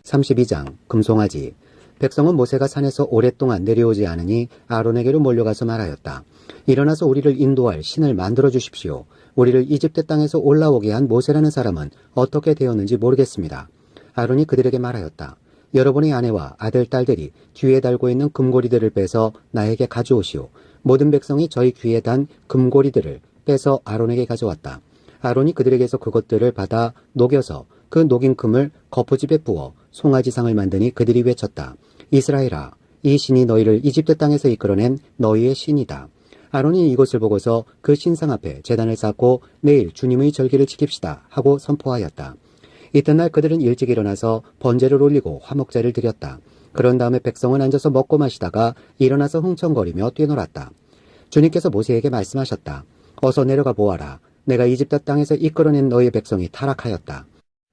32장 금송아지. 백성은 모세가 산에서 오랫동안 내려오지 않으니 아론에게로 몰려가서 말하였다. 일어나서 우리를 인도할 신을 만들어 주십시오. 우리를 이집트 땅에서 올라오게 한 모세라는 사람은 어떻게 되었는지 모르겠습니다. 아론이 그들에게 말하였다. 여러분의 아내와 아들, 딸들이 귀에 달고 있는 금고리들을 빼서 나에게 가져오시오. 모든 백성이 저희 귀에 단 금고리들을 빼서 아론에게 가져왔다. 아론이 그들에게서 그것들을 받아 녹여서 그 녹인 금을 거푸집에 부어 송아지상을 만드니 그들이 외쳤다. 이스라엘아, 이 신이 너희를 이집트 땅에서 이끌어낸 너희의 신이다. 아론이 이것을 보고서 그 신상 앞에 제단을 쌓고 내일 주님의 절기를 지킵시다 하고 선포하였다. 이튿날 그들은 일찍 일어나서 번제를 올리고 화목제를 드렸다. 그런 다음에 백성은 앉아서 먹고 마시다가 일어나서 흥청거리며 뛰놀았다. 주님께서 모세에게 말씀하셨다. 어서 내려가 보아라. 내가 이집트 땅에서 이끌어낸 너희 백성이 타락하였다.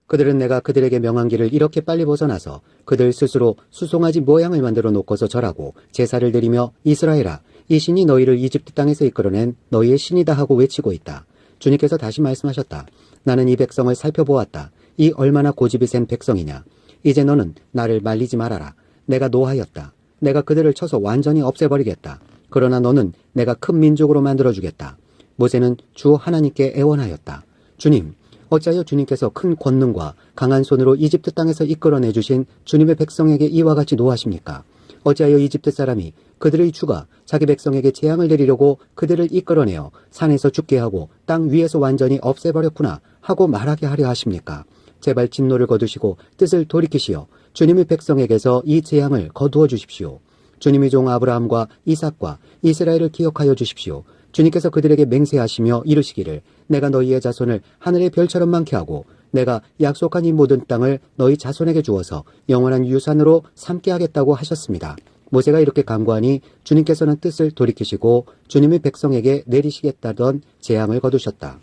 그들은 내가 그들에게 명한 길을 이렇게 빨리 벗어나서 그들 스스로 수송아지 모양을 만들어 놓고서 절하고 제사를 드리며 이스라엘아, 이 신이 너희를 이집트 땅에서 이끌어낸 너희의 신이다 하고 외치고 있다. 주님께서 다시 말씀하셨다. 나는 이 백성을 살펴보았다. 이 얼마나 고집이 센 백성이냐. 이제 너는 나를 말리지 말아라. 내가 노하였다. 내가 그들을 쳐서 완전히 없애버리겠다. 그러나 너는 내가 큰 민족으로 만들어주겠다. 모세는 주 하나님께 애원하였다. 주님, 어찌하여 주님께서 큰 권능과 강한 손으로 이집트 땅에서 이끌어내주신 주님의 백성에게 이와 같이 노하십니까? 어찌하여 이집트 사람이 그들의 주가 자기 백성에게 재앙을 내리려고 그들을 이끌어내어 산에서 죽게 하고 땅 위에서 완전히 없애버렸구나 하고 말하게 하려 하십니까? 제발 진노를 거두시고 뜻을 돌이키시어 주님의 백성에게서 이 재앙을 거두어 주십시오. 주님의 종 아브라함과 이삭과 이스라엘을 기억하여 주십시오. 주님께서 그들에게 맹세하시며 이르시기를 내가 너희의 자손을 하늘의 별처럼 많게 하고 내가 약속한 이 모든 땅을 너희 자손에게 주어서 영원한 유산으로 삼게 하겠다고 하셨습니다. 모세가 이렇게 간구하니 주님께서는 뜻을 돌이키시고 주님의 백성에게 내리시겠다던 재앙을 거두셨다.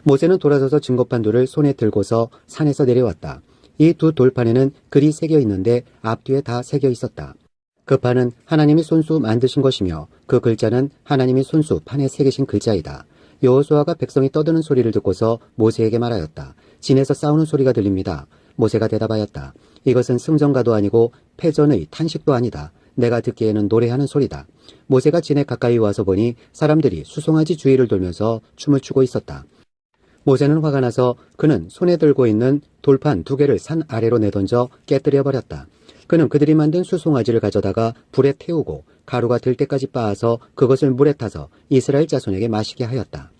모세는 돌아서서 증거판 둘을 손에 들고서 산에서 내려왔다. 이 두 돌판에는 글이 새겨 있는데 앞뒤에 다 새겨 있었다. 그 판은 하나님이 손수 만드신 것이며 그 글자는 하나님이 손수 판에 새기신 글자이다. 여호수아가 백성이 떠드는 소리를 듣고서 모세에게 말하였다. 진에서 싸우는 소리가 들립니다. 모세가 대답하였다. 이것은 승전가도 아니고 패전의 탄식도 아니다. 내가 듣기에는 노래하는 소리다. 모세가 진에 가까이 와서 보니 사람들이 수송아지 주위를 돌면서 춤을 추고 있었다. 모세는 화가 나서 그는 손에 들고 있는 돌판 2개를 산 아래로 내던져 깨뜨려 버렸다. 그는 그들이 만든 수송아지를 가져다가 불에 태우고 가루가 들 때까지 빻아서 그것을 물에 타서 이스라엘 자손에게 마시게 하였다.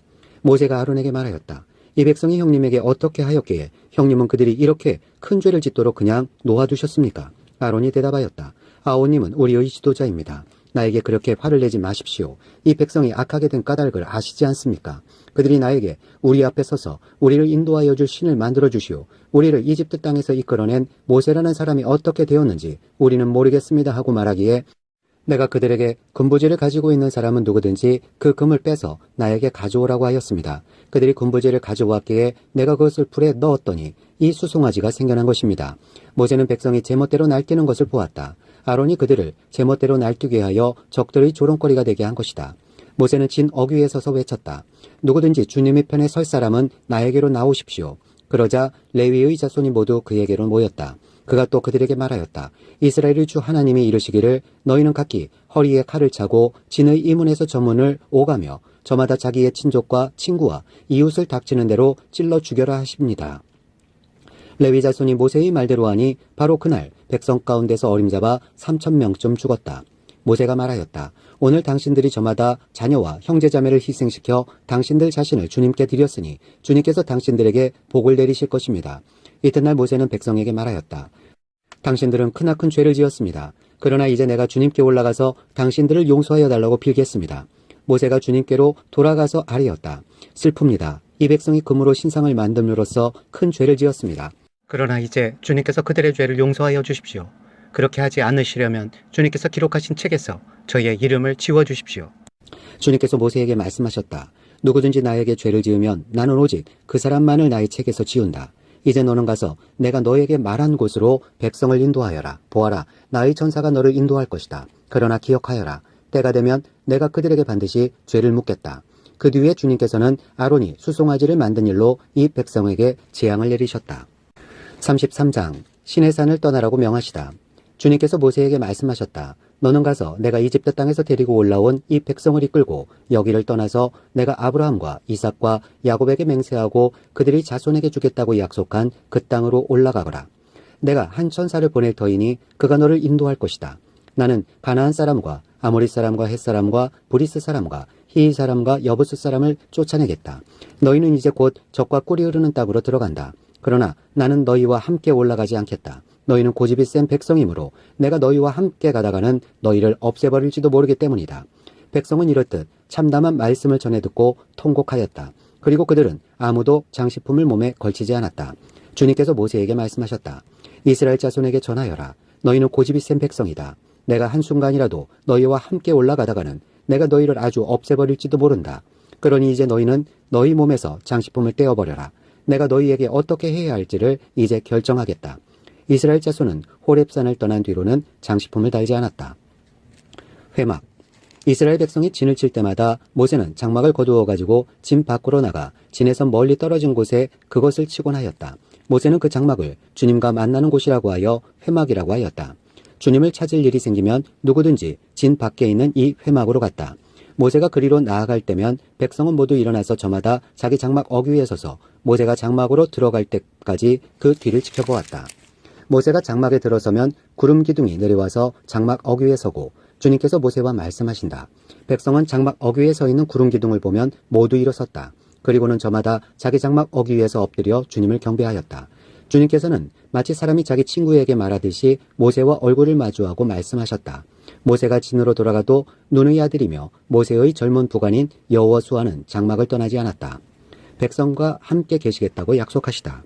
모세가 아론에게 말하였다. 이 백성이 형님에게 어떻게 하였기에 형님은 그들이 이렇게 큰 죄를 짓도록 그냥 놓아두셨습니까? 아론이 대답하였다. 아오님은 우리의 지도자입니다. 나에게 그렇게 화를 내지 마십시오. 이 백성이 악하게 된 까닭을 아시지 않습니까? 그들이 나에게 우리 앞에 서서 우리를 인도하여 줄 신을 만들어 주시오. 우리를 이집트 땅에서 이끌어낸 모세라는 사람이 어떻게 되었는지 우리는 모르겠습니다 하고 말하기에 내가 그들에게 금부지를 가지고 있는 사람은 누구든지 그 금을 빼서 나에게 가져오라고 하였습니다. 그들이 금부지를 가져왔기에 내가 그것을 불에 넣었더니 이 수송아지가 생겨난 것입니다. 모세는 백성이 제멋대로 날뛰는 것을 보았다. 아론이 그들을 제멋대로 날뛰게 하여 적들의 조롱거리가 되게 한 것이다. 모세는 진 어귀에 서서 외쳤다. 누구든지 주님의 편에 설 사람은 나에게로 나오십시오. 그러자 레위의 자손이 모두 그에게로 모였다. 그가 또 그들에게 말하였다. 이스라엘의 주 하나님이 이르시기를 너희는 각기 허리에 칼을 차고 진의 이문에서 저문을 오가며 저마다 자기의 친족과 친구와 이웃을 닥치는 대로 찔러 죽여라 하십니다. 레위 자손이 모세의 말대로 하니 바로 그날 백성 가운데서 어림잡아 3,000명쯤 죽었다. 모세가 말하였다. 오늘 당신들이 저마다 자녀와 형제자매를 희생시켜 당신들 자신을 주님께 드렸으니 주님께서 당신들에게 복을 내리실 것입니다. 이튿날 모세는 백성에게 말하였다. 당신들은 크나큰 죄를 지었습니다. 그러나 이제 내가 주님께 올라가서 당신들을 용서하여 달라고 빌겠습니다. 모세가 주님께로 돌아가서 아뢰었다. 슬픕니다. 이 백성이 금으로 신상을 만듦으로써 큰 죄를 지었습니다. 그러나 이제 주님께서 그들의 죄를 용서하여 주십시오. 그렇게 하지 않으시려면 주님께서 기록하신 책에서 저희의 이름을 지워주십시오. 주님께서 모세에게 말씀하셨다. 누구든지 나에게 죄를 지으면 나는 오직 그 사람만을 나의 책에서 지운다. 이제 너는 가서 내가 너에게 말한 곳으로 백성을 인도하여라. 보아라, 나의 천사가 너를 인도할 것이다. 그러나 기억하여라. 때가 되면 내가 그들에게 반드시 죄를 묻겠다. 그 뒤에 주님께서는 아론이 수송아지를 만든 일로 이 백성에게 재앙을 내리셨다. 33장 시내산을 떠나라고 명하시다. 주님께서 모세에게 말씀하셨다. 너는 가서 내가 이집트 땅에서 데리고 올라온 이 백성을 이끌고 여기를 떠나서 내가 아브라함과 이삭과 야곱에게 맹세하고 그들이 자손에게 주겠다고 약속한 그 땅으로 올라가거라. 내가 한 천사를 보낼 터이니 그가 너를 인도할 것이다. 나는 가나안 사람과 아모리 사람과 헷 사람과 브리스 사람과 히위 사람과 여부스 사람을 쫓아내겠다. 너희는 이제 곧 적과 꿀이 흐르는 땅으로 들어간다. 그러나 나는 너희와 함께 올라가지 않겠다. 너희는 고집이 센 백성이므로 내가 너희와 함께 가다가는 너희를 없애버릴지도 모르기 때문이다. 백성은 이렇듯 참담한 말씀을 전해 듣고 통곡하였다. 그리고 그들은 아무도 장식품을 몸에 걸치지 않았다. 주님께서 모세에게 말씀하셨다. 이스라엘 자손에게 전하여라. 너희는 고집이 센 백성이다. 내가 한순간이라도 너희와 함께 올라가다가는 내가 너희를 아주 없애버릴지도 모른다. 그러니 이제 너희는 너희 몸에서 장식품을 떼어버려라. 내가 너희에게 어떻게 해야 할지를 이제 결정하겠다. 이스라엘 자손은 호렙산을 떠난 뒤로는 장식품을 달지 않았다. 회막. 이스라엘 백성이 진을 칠 때마다 모세는 장막을 거두어 가지고 진 밖으로 나가 진에서 멀리 떨어진 곳에 그것을 치곤 하였다. 모세는 그 장막을 주님과 만나는 곳이라고 하여 회막이라고 하였다. 주님을 찾을 일이 생기면 누구든지 진 밖에 있는 이 회막으로 갔다. 모세가 그리로 나아갈 때면 백성은 모두 일어나서 저마다 자기 장막 어귀 위에 서서 모세가 장막으로 들어갈 때까지 그 뒤를 지켜보았다. 모세가 장막에 들어서면 구름 기둥이 내려와서 장막 어귀 위에 서고 주님께서 모세와 말씀하신다. 백성은 장막 어귀 위에 서 있는 구름 기둥을 보면 모두 일어섰다. 그리고는 저마다 자기 장막 어귀 위에서 엎드려 주님을 경배하였다. 주님께서는 마치 사람이 자기 친구에게 말하듯이 모세와 얼굴을 마주하고 말씀하셨다. 모세가 진으로 돌아가도 눈의 아들이며 모세의 젊은 부관인 여호수아는 장막을 떠나지 않았다. 백성과 함께 계시겠다고 약속하시다.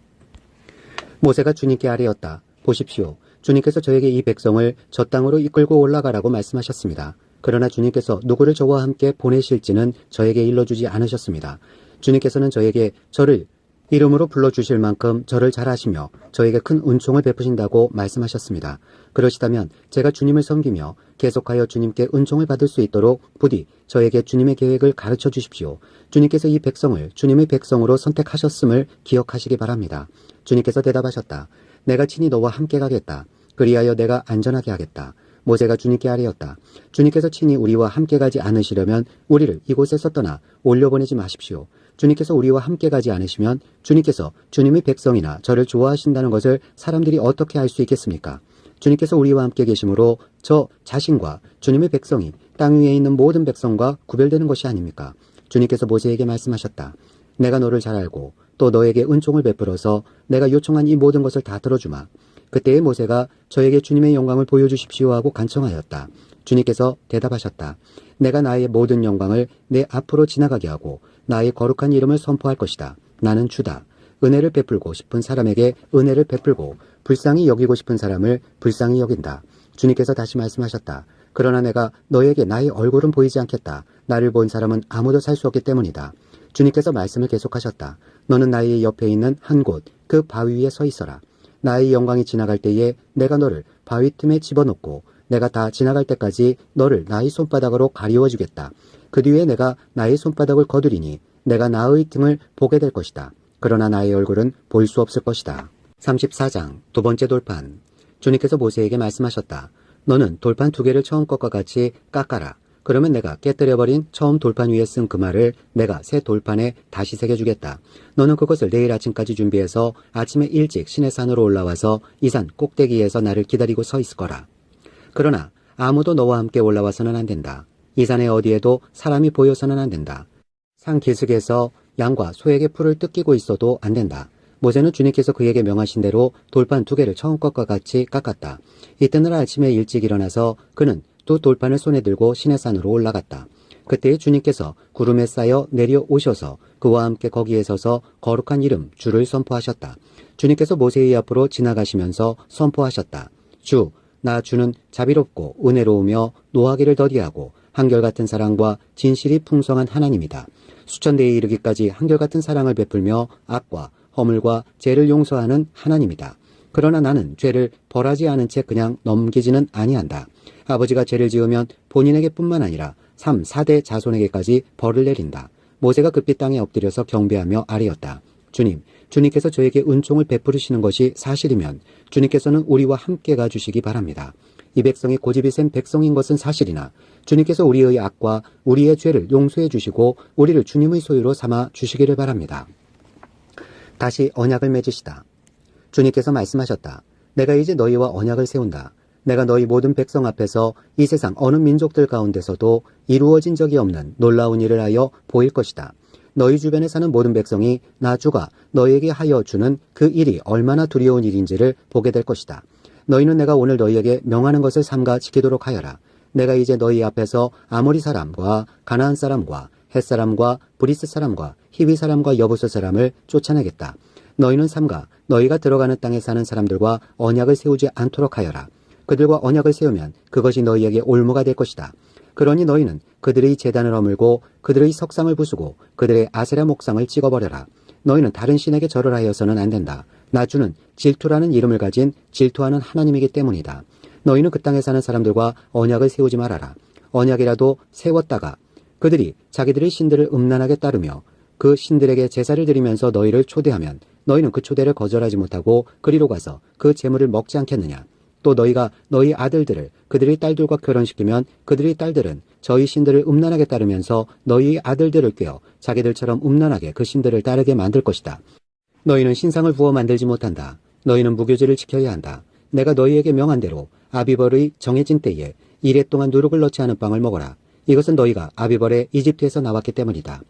모세가 주님께 아뢰었다. 보십시오. 주님께서 저에게 이 백성을 저 땅으로 이끌고 올라가라고 말씀하셨습니다. 그러나 주님께서 누구를 저와 함께 보내실지는 저에게 일러주지 않으셨습니다. 주님께서는 저에게 저를 이름으로 불러주실 만큼 저를 잘 아시며 저에게 큰 은총을 베푸신다고 말씀하셨습니다. 그러시다면 제가 주님을 섬기며 계속하여 주님께 은총을 받을 수 있도록 부디 저에게 주님의 계획을 가르쳐 주십시오. 주님께서 이 백성을 주님의 백성으로 선택하셨음을 기억하시기 바랍니다. 주님께서 대답하셨다. 내가 친히 너와 함께 가겠다. 그리하여 내가 안전하게 하겠다. 모세가 주님께 아뢰었다. 주님께서 친히 우리와 함께 가지 않으시려면 우리를 이곳에서 떠나 올려보내지 마십시오. 주님께서 우리와 함께 가지 않으시면 주님께서 주님의 백성이나 저를 좋아하신다는 것을 사람들이 어떻게 알 수 있겠습니까? 주님께서 우리와 함께 계심으로 저 자신과 주님의 백성이 땅 위에 있는 모든 백성과 구별되는 것이 아닙니까? 주님께서 모세에게 말씀하셨다. 내가 너를 잘 알고 또 너에게 은총을 베풀어서 내가 요청한 이 모든 것을 다 들어주마. 그때의 모세가 저에게 주님의 영광을 보여주십시오 하고 간청하였다. 주님께서 대답하셨다. 내가 나의 모든 영광을 내 앞으로 지나가게 하고 나의 거룩한 이름을 선포할 것이다. 나는 주다. 은혜를 베풀고 싶은 사람에게 은혜를 베풀고 불쌍히 여기고 싶은 사람을 불쌍히 여긴다. 주님께서 다시 말씀하셨다. 그러나 내가 너에게 나의 얼굴은 보이지 않겠다. 나를 본 사람은 아무도 살 수 없기 때문이다. 주님께서 말씀을 계속하셨다. 너는 나의 옆에 있는 한 곳, 그 바위 위에 서 있어라. 나의 영광이 지나갈 때에 내가 너를 바위 틈에 집어넣고 내가 다 지나갈 때까지 너를 나의 손바닥으로 가리워 주겠다. 그 뒤에 내가 나의 손바닥을 거두리니 내가 나의 틈을 보게 될 것이다. 그러나 나의 얼굴은 볼 수 없을 것이다. 34장 두 번째 돌판. 주님께서 모세에게 말씀하셨다. 너는 돌판 2개를 처음 것과 같이 깎아라. 그러면 내가 깨뜨려버린 처음 돌판 위에 쓴 그 말을 내가 새 돌판에 다시 새겨주겠다. 너는 그것을 내일 아침까지 준비해서 아침에 일찍 시내산으로 올라와서 이 산 꼭대기에서 나를 기다리고 서 있을 거라. 그러나 아무도 너와 함께 올라와서는 안 된다. 이 산에 어디에도 사람이 보여서는 안 된다. 산 기슭에서 양과 소에게 풀을 뜯기고 있어도 안 된다. 모세는 주님께서 그에게 명하신 대로 돌판 2개를 처음 것과 같이 깎았다. 이튿날 아침에 일찍 일어나서 그는 2 돌판을 손에 들고 시내산으로 올라갔다. 그때 주님께서 구름에 쌓여 내려오셔서 그와 함께 거기에 서서 거룩한 이름 주를 선포하셨다. 주님께서 모세의 앞으로 지나가시면서 선포하셨다. 주, 나 주는 자비롭고 은혜로우며 노하기를 더디하고 한결같은 사랑과 진실이 풍성한 하나님이다. 수천 대에 이르기까지 한결같은 사랑을 베풀며 악과 허물과 죄를 용서하는 하나님이다. 그러나 나는 죄를 벌하지 않은 채 그냥 넘기지는 아니한다. 아버지가 죄를 지으면 본인에게 뿐만 아니라 3, 4대 자손에게까지 벌을 내린다. 모세가 급히 땅에 엎드려서 경배하며 아뢰었다. 주님, 주님께서 저에게 은총을 베푸시는 것이 사실이면 주님께서는 우리와 함께 가주시기 바랍니다. 이 백성이 고집이 센 백성인 것은 사실이나 주님께서 우리의 악과 우리의 죄를 용서해 주시고 우리를 주님의 소유로 삼아 주시기를 바랍니다. 다시 언약을 맺으시다. 주님께서 말씀하셨다. 내가 이제 너희와 언약을 세운다. 내가 너희 모든 백성 앞에서 이 세상 어느 민족들 가운데서도 이루어진 적이 없는 놀라운 일을 하여 보일 것이다. 너희 주변에 사는 모든 백성이 나 주가 너희에게 하여 주는 그 일이 얼마나 두려운 일인지를 보게 될 것이다. 너희는 내가 오늘 너희에게 명하는 것을 삼가 지키도록 하여라. 내가 이제 너희 앞에서 아모리 사람과 가나안 사람과 헷 사람과 브리스 사람과 히위 사람과 여부스 사람을 쫓아내겠다. 너희는 삼가 너희가 들어가는 땅에 사는 사람들과 언약을 세우지 않도록 하여라. 그들과 언약을 세우면 그것이 너희에게 올무가 될 것이다. 그러니 너희는 그들의 제단을 허물고 그들의 석상을 부수고 그들의 아세라 목상을 찍어버려라. 너희는 다른 신에게 절을 하여서는 안 된다. 나 주는 질투라는 이름을 가진 질투하는 하나님이기 때문이다. 너희는 그 땅에 사는 사람들과 언약을 세우지 말아라. 언약이라도 세웠다가 그들이 자기들의 신들을 음란하게 따르며 그 신들에게 제사를 드리면서 너희를 초대하면 너희는 그 초대를 거절하지 못하고 그리로 가서 그 제물을 먹지 않겠느냐. 또 너희가 너희 아들들을 그들의 딸들과 결혼시키면 그들의 딸들은 저희 신들을 음란하게 따르면서 너희 아들들을 꾀어 자기들처럼 음란하게 그 신들을 따르게 만들 것이다. 너희는 신상을 부어 만들지 못한다. 너희는 무교제를 지켜야 한다. 내가 너희에게 명한 대로 아비벌의 정해진 때에 이래 동안 누룩을 넣지 않은 빵을 먹어라. 이것은 너희가 아비벌의 이집트에서 나왔기 때문이다.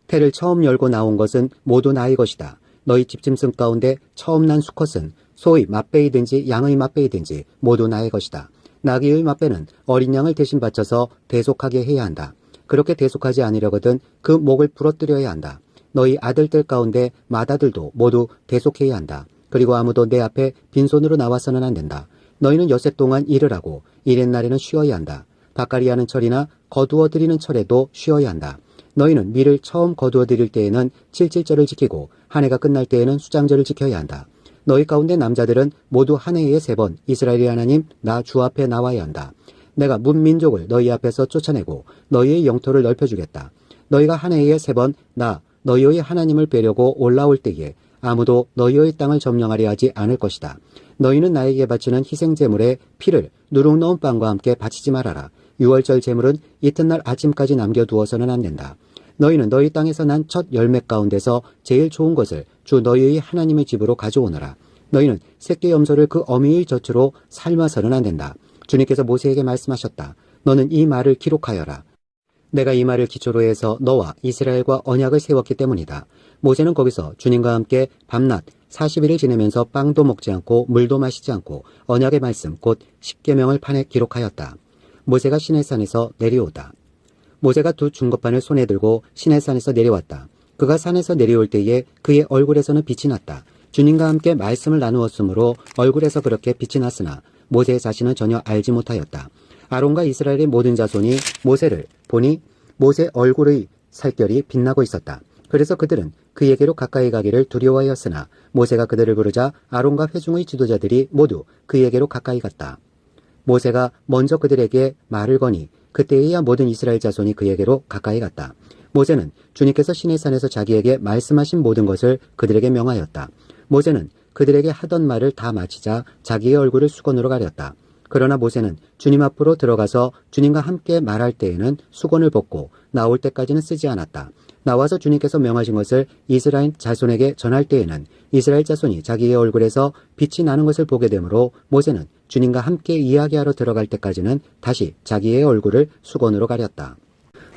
태를 처음 열고 나온 것은 모두 나의 것이다. 너희 집짐승 가운데 처음 난 수컷은 소의 맛배이든지 양의 맛배이든지 모두 나의 것이다. 나귀의 맛배는 어린 양을 대신 바쳐서 대속하게 해야 한다. 그렇게 대속하지 아니려거든 그 목을 부러뜨려야 한다. 너희 아들들 가운데 맏아들도 모두 대속해야 한다. 그리고 아무도 내 앞에 빈손으로 나와서는 안 된다. 너희는 엿새 동안 일을 하고 이른 날에는 쉬어야 한다. 밭갈이 하는 철이나 거두어 드리는 철에도 쉬어야 한다. 너희는 밀을 처음 거두어 드릴 때에는 칠칠절을 지키고 한 해가 끝날 때에는 수장절을 지켜야 한다. 너희 가운데 남자들은 모두 한 해에 3번 이스라엘의 하나님 나 주 앞에 나와야 한다. 내가 문민족을 너희 앞에서 쫓아내고 너희의 영토를 넓혀주겠다. 너희가 한 해에 3번 나 너희의 하나님을 뵈려고 올라올 때에 아무도 너희의 땅을 점령하려 하지 않을 것이다. 너희는 나에게 바치는 희생제물에 피를 누룩 넣은 빵과 함께 바치지 말아라. 6월절 제물은 이튿날 아침까지 남겨두어서는 안 된다. 너희는 너희 땅에서 난 첫 열매 가운데서 제일 좋은 것을 주 너희의 하나님의 집으로 가져오너라. 너희는 새끼 염소를 그 어미의 젖으로 삶아서는 안 된다. 주님께서 모세에게 말씀하셨다. 너는 이 말을 기록하여라. 내가 이 말을 기초로 해서 너와 이스라엘과 언약을 세웠기 때문이다. 모세는 거기서 주님과 함께 밤낮 40일을 지내면서 빵도 먹지 않고 물도 마시지 않고 언약의 말씀 곧 십계명을 판에 기록하였다. 모세가 시내산에서 내려오다. 모세가 2 중거판을 손에 들고 시내산에서 내려왔다. 그가 산에서 내려올 때에 그의 얼굴에서는 빛이 났다. 주님과 함께 말씀을 나누었으므로 얼굴에서 그렇게 빛이 났으나 모세 자신은 전혀 알지 못하였다. 아론과 이스라엘의 모든 자손이 모세를 보니 모세 얼굴의 살결이 빛나고 있었다. 그래서 그들은 그에게로 가까이 가기를 두려워하였으나 모세가 그들을 부르자 아론과 회중의 지도자들이 모두 그에게로 가까이 갔다. 모세가 먼저 그들에게 말을 거니 그때에야 모든 이스라엘 자손이 그에게로 가까이 갔다. 모세는 주님께서 시내산에서 자기에게 말씀하신 모든 것을 그들에게 명하였다. 모세는 그들에게 하던 말을 다 마치자 자기의 얼굴을 수건으로 가렸다. 그러나 모세는 주님 앞으로 들어가서 주님과 함께 말할 때에는 수건을 벗고 나올 때까지는 쓰지 않았다. 나와서 주님께서 명하신 것을 이스라엘 자손에게 전할 때에는 이스라엘 자손이 자기의 얼굴에서 빛이 나는 것을 보게 되므로 모세는 주님과 함께 이야기하러 들어갈 때까지는 다시 자기의 얼굴을 수건으로 가렸다.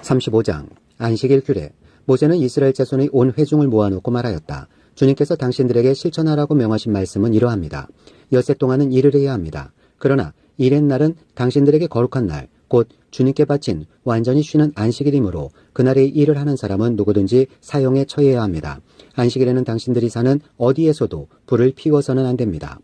35장 안식일 규례. 모세는 이스라엘 자손의 온 회중을 모아놓고 말하였다. 주님께서 당신들에게 실천하라고 명하신 말씀은 이러합니다. 엿새 동안은 일을 해야 합니다. 그러나 이렛 날은 당신들에게 거룩한 날, 곧 주님께 바친 완전히 쉬는 안식일이므로 그날에 일을 하는 사람은 누구든지 사형에 처해야 합니다. 안식일에는 당신들이 사는 어디에서도 불을 피워서는 안 됩니다.